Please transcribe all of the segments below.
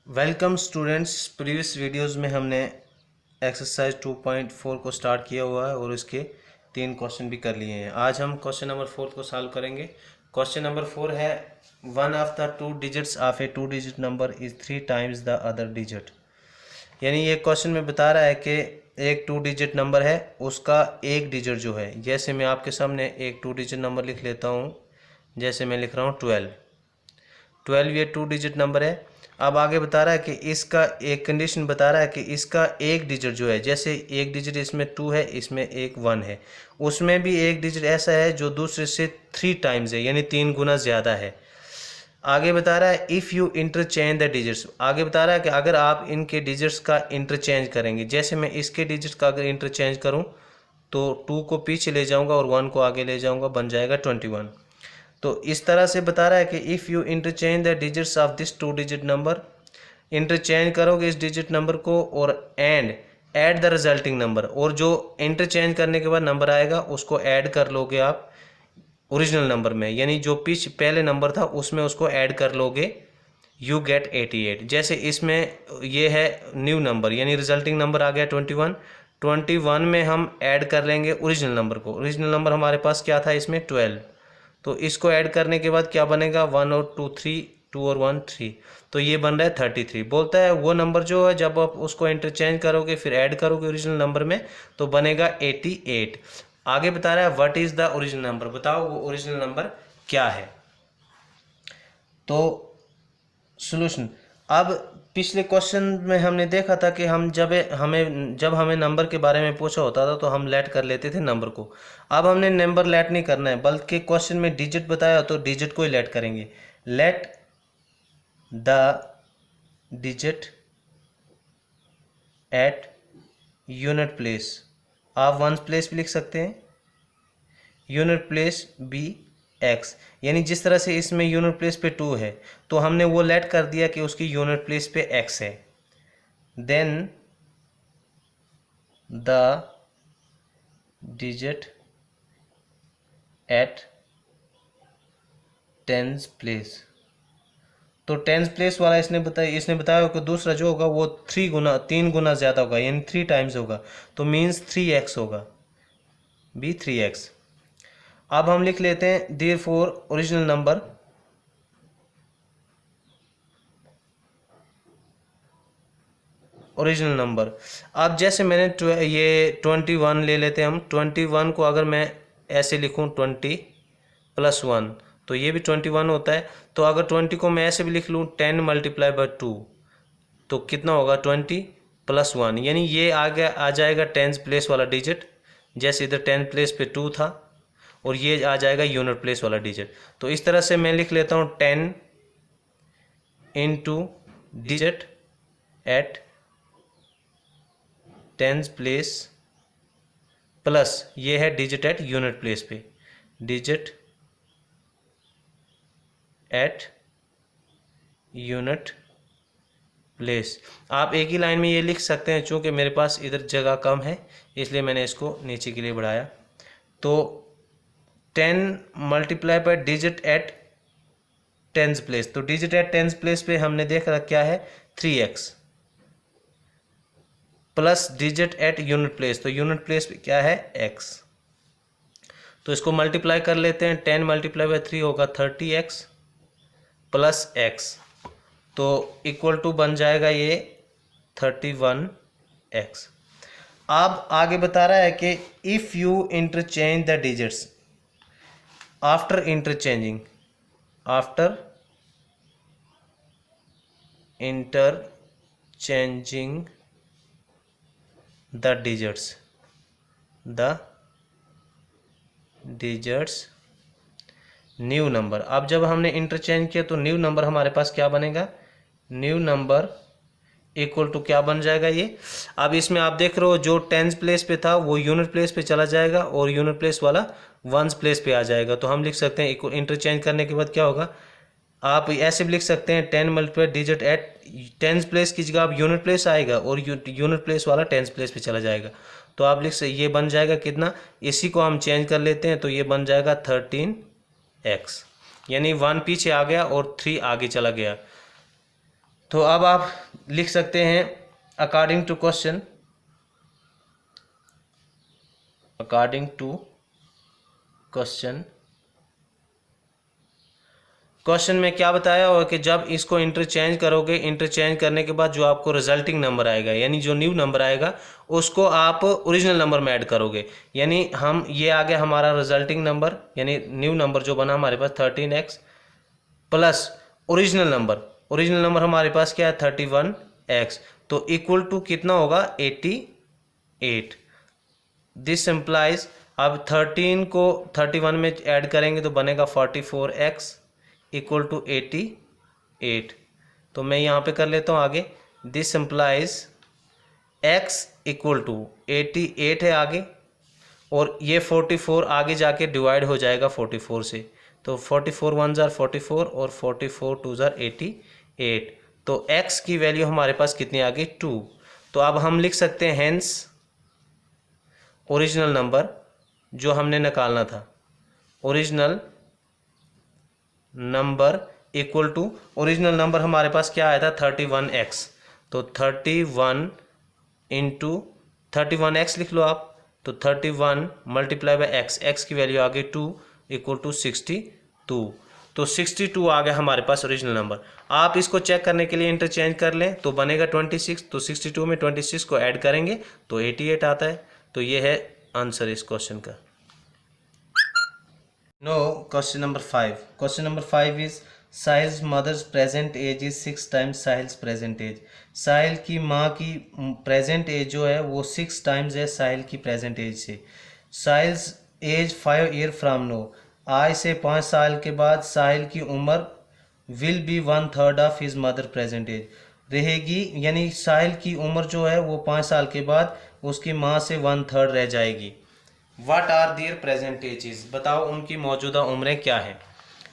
Welcome students. Previous videos में हमने exercise 2.4 को स्टार्ट किया हुआ है और इसके 3 क्वेश्चन भी कर लिए हैं। आज हम क्वेश्चन नंबर 4 को सॉल्व करेंगे। क्वेश्चन नंबर 4 है one of the two digits of A 2 digit number is 3 times the other digit. यानी ये क्वेश्चन में बता रहा है कि एक 2 डिजिट नंबर है, उसका एक डिजिट जो है, जैसे मैं आपके सामने एक 2 डिजिट नंबर लिख लेता हूँ। जैसे मैं लिख रहा हूँ 12 ये 2 डिजिट नंबर है। अब आगे बता रहा है कि इसका एक कंडीशन बता रहा है कि इसका एक डिजिट जो है, जैसे एक डिजिट इसमें 2 है, इसमें एक 1 है, उसमें भी एक डिजिट ऐसा है जो दूसरे से 3 टाइम्स है, यानी 3 गुना ज़्यादा है। आगे बता रहा है if you interchange the digits. आगे बता रहा है कि अगर आप इनके डिजिट्स का इंटरचेंज करेंगे, जैसे मैं इसके डिजिट का अगर इंटरचेंज करूँ तो 2 को पीछे ले जाऊँगा और 1 को आगे ले जाऊँगा, बन जाएगा 21। तो इस तरह से बता रहा है कि if you interchange the digits of this 2 digit number, interchange करोगे इस डिजिट नंबर को और and add the resulting number, और जो इंटरचेंज करने के बाद नंबर आएगा उसको ऐड कर लोगे आप ओरिजिनल नंबर में, यानी जो पहले नंबर था उसमें उसको ऐड कर लोगे, यू गेट 88। जैसे इसमें ये है न्यू नंबर, यानी रिजल्टिंग नंबर आ गया 21 में हम ऐड कर लेंगे ओरिजिनल नंबर को। ओरिजिनल नंबर हमारे पास क्या था इसमें 12, तो इसको ऐड करने के बाद क्या बनेगा 1 और 2 3, 2 और 1 3, तो ये बन रहा है 33। बोलता है वो नंबर जो है जब आप उसको इंटरचेंज करोगे फिर ऐड करोगे ओरिजिनल नंबर में तो बनेगा 88। आगे बता रहा है what is the original number, बताओ वो ओरिजिनल नंबर क्या है। तो सॉल्यूशन, अब पिछले क्वेश्चन में हमने देखा था कि हम जब हमें नंबर के बारे में पूछा होता था तो हम लेट कर लेते थे नंबर को। अब हमने नंबर लेट नहीं करना है, बल्कि क्वेश्चन में डिजिट बताया तो डिजिट को ही लेट करेंगे। Let the digit at unit place, आप वंस प्लेस भी लिख सकते हैं, यूनिट प्लेस बी एक्स, यानी जिस तरह से इसमें यूनिट प्लेस पे 2 है तो हमने वो लेट कर दिया कि उसकी यूनिट प्लेस पे एक्स है। Then the digit at tens place, तो टेंस प्लेस वाला इसने बताया कि दूसरा जो होगा वो 3 गुना ज़्यादा होगा, यानी 3 टाइम्स होगा, तो मीन्स 3x होगा, बी 3x। अब हम लिख लेते हैं देयरफॉर ओरिजिनल नंबर, अब जैसे मैंने ये 21 ले लेते हैं हम। 21 को अगर मैं ऐसे लिखूं 20 + 1 तो ये भी 21 होता है। तो अगर 20 को मैं ऐसे भी लिख लूँ 10 × 2 तो कितना होगा 20 + 1, यानी ये आ जाएगा टेंस प्लेस वाला डिजिट। जैसे इधर टेंस प्लेस पे 2 था और ये आ जाएगा यूनिट प्लेस वाला डिजिट। तो इस तरह से मैं लिख लेता हूँ 10 × digit at tens place plus ये है डिजिट एट यूनिट प्लेस पे, डिजिट एट यूनिट प्लेस। आप एक ही लाइन में ये लिख सकते हैं, चूँकि मेरे पास इधर जगह कम है इसलिए मैंने इसको नीचे के लिए बढ़ाया। तो 10 × डिजिट एट टेंस प्लेस, तो डिजिट एट टेंस प्लेस पे हमने देखा क्या है 3x, plus digit at unit place, तो यूनिट प्लेस पे क्या है x। तो इसको मल्टीप्लाई कर लेते हैं, 10 × 3 होगा 30x प्लस x, तो इक्वल टू बन जाएगा ये 31x। अब आगे बता रहा है कि if you interchange the digits after interchanging the digits new number. अब जब हमने इंटरचेंज किया तो न्यू नंबर हमारे पास क्या बनेगा, न्यू नंबर इक्वल टू क्या बन जाएगा ये। अब इसमें आप देख रहे हो जो टेंस प्लेस पे था वो यूनिट प्लेस पे चला जाएगा और यूनिट प्लेस वाला वंस प्लेस पे आ जाएगा। तो हम लिख सकते हैं इंटरचेंज करने के बाद क्या होगा, आप ऐसे भी लिख सकते हैं 10 × डिजिट एट टेंस प्लेस की जगह अब यूनिट प्लेस आएगा और यूनिट प्लेस वाला टेंस प्लेस पे चला जाएगा। तो आप ये बन जाएगा कितना, इसी को हम चेंज कर लेते हैं तो ये बन जाएगा 13x, यानी 1 पीछे आ गया और 3 आगे चला गया। तो अब आप लिख सकते हैं according to question, according to question, question में क्या बताया होगा कि जब इसको इंटरचेंज करोगे, इंटरचेंज करने के बाद जो आपको रिजल्टिंग नंबर आएगा यानी जो न्यू नंबर आएगा उसको आप ओरिजिनल नंबर में ऐड करोगे। यानी हम ये आ गया हमारा रिजल्टिंग नंबर, यानी न्यू नंबर जो बना हमारे पास 13x plus original number, original number हमारे पास क्या है 31x, तो इक्वल टू कितना होगा 88। दिस इम्प्लाइज अब 13 को 31 में ऐड करेंगे तो बनेगा 44x इक्वल टू 88। तो मैं यहाँ पे कर लेता हूँ आगे, this implies x equal to 88 है आगे, और ये 44 आगे जाके डिवाइड हो जाएगा 44 से, तो 44 1 जार 44 और 44 2 जार 88, तो x की वैल्यू हमारे पास कितनी आ गई 2। तो अब हम लिख सकते हैं हेंस ओरिजिनल नंबर जो हमने निकालना था, original number equal to, original number हमारे पास क्या आया था 31x, तो 31 इंटू 31x लिख लो आप, तो 31 मल्टीप्लाई बाई x, x की वैल्यू आ गई 2 इक्वल टू 62, तो 62 आ गया हमारे पास ओरिजिनल नंबर। आप इसको चेक करने के लिए इंटरचेंज कर लें तो बनेगा 26, तो 62 में 26 को ऐड करेंगे तो 88 आता है। तो ये है आंसर इस क्वेश्चन का। No question number 5, question number 5 is Sahil's mother's present age is 6 times Sahil's present age. Sahil की माँ की प्रेजेंट एज जो है वो 6 टाइम्स है साहिल की प्रेजेंट एज से। Sahil's age 5 year from now, आज से 5 साल के बाद साहिल की उम्र will be 1/3 of his mother present age रहेगी, यानी साहिल की उम्र जो है वो 5 साल के बाद उसकी माँ से 1/3 रह जाएगी। What are their present ages, बताओ उनकी मौजूदा उम्रें क्या है।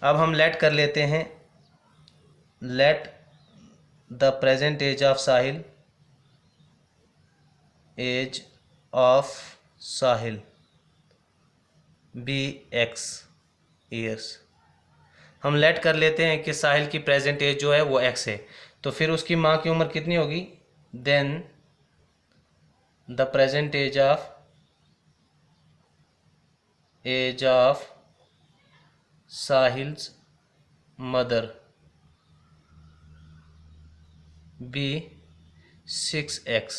अब हम लेट कर लेते हैं, let the present age of Sahil, age of Sahil be x years. हम लेट कर लेते हैं कि साहिल की प्रेजेंट एज जो है वो x है, तो फिर उसकी माँ की उम्र कितनी होगी, then the present age of Sahil's mother be 6x,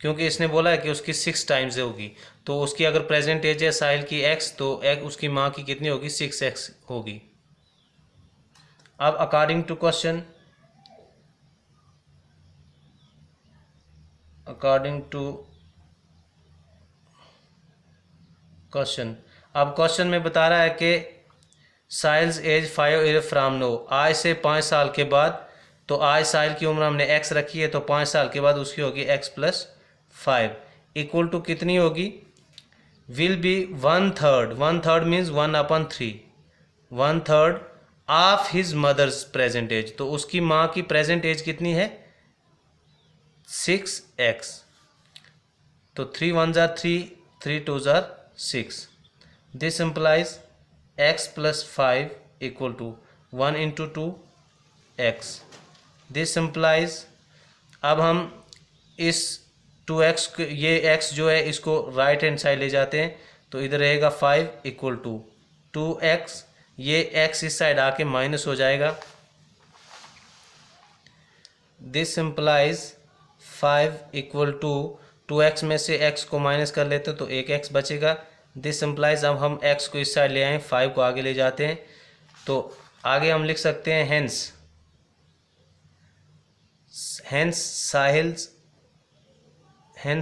क्योंकि इसने बोला है कि उसकी 6 टाइम्स होगी, तो उसकी अगर प्रेजेंट एज है साहिल की x, तो उसकी माँ की कितनी होगी 6x होगी। अब according to question, according to question, अब क्वेश्चन में बता रहा है कि Sahil's age 5 year from now, आज से 5 साल के बाद, तो आज साहिल की उम्र हमने x रखी है, तो 5 साल के बाद उसकी होगी x + 5 इक्वल टू कितनी होगी, will be 1/3, 1/3 means 1/3, 1/3 of his mother's present age, तो उसकी माँ की प्रेजेंट एज कितनी है 6x, तो 3 1 जार 3, 3 2 जार 6, this implies x + 5 equal to 1 × 2x, this implies, अब हम इस 2x, ये x जो है इसको राइट हैंड साइड ले जाते हैं, तो इधर रहेगा 5 इक्वल टू 2x, ये x इस साइड आके माइनस हो जाएगा, this implies 5 equal to 2x में से x को माइनस कर लेते हैं तो एक x बचेगा, दिस इम्प्लाइज, अब हम x को इस साइड ले आए 5 को आगे ले जाते हैं, तो आगे हम लिख सकते हैं hence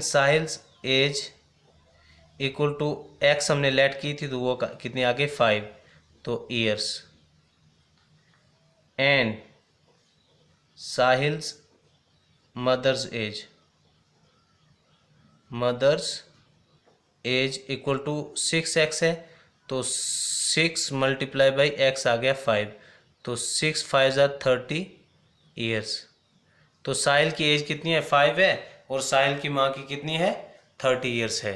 Sahil's age equal to x हमने लेट की थी तो वो कितनी आ गई 5, तो years, and Sahil's mother's age equal to 6x है, तो 6 मल्टीप्लाई बाई x आ गया 5, तो 6 5 जार 30 ईयर्स, तो साहिल की एज कितनी है 5 है और साहिल की माँ की कितनी है 30 ईयर्स है।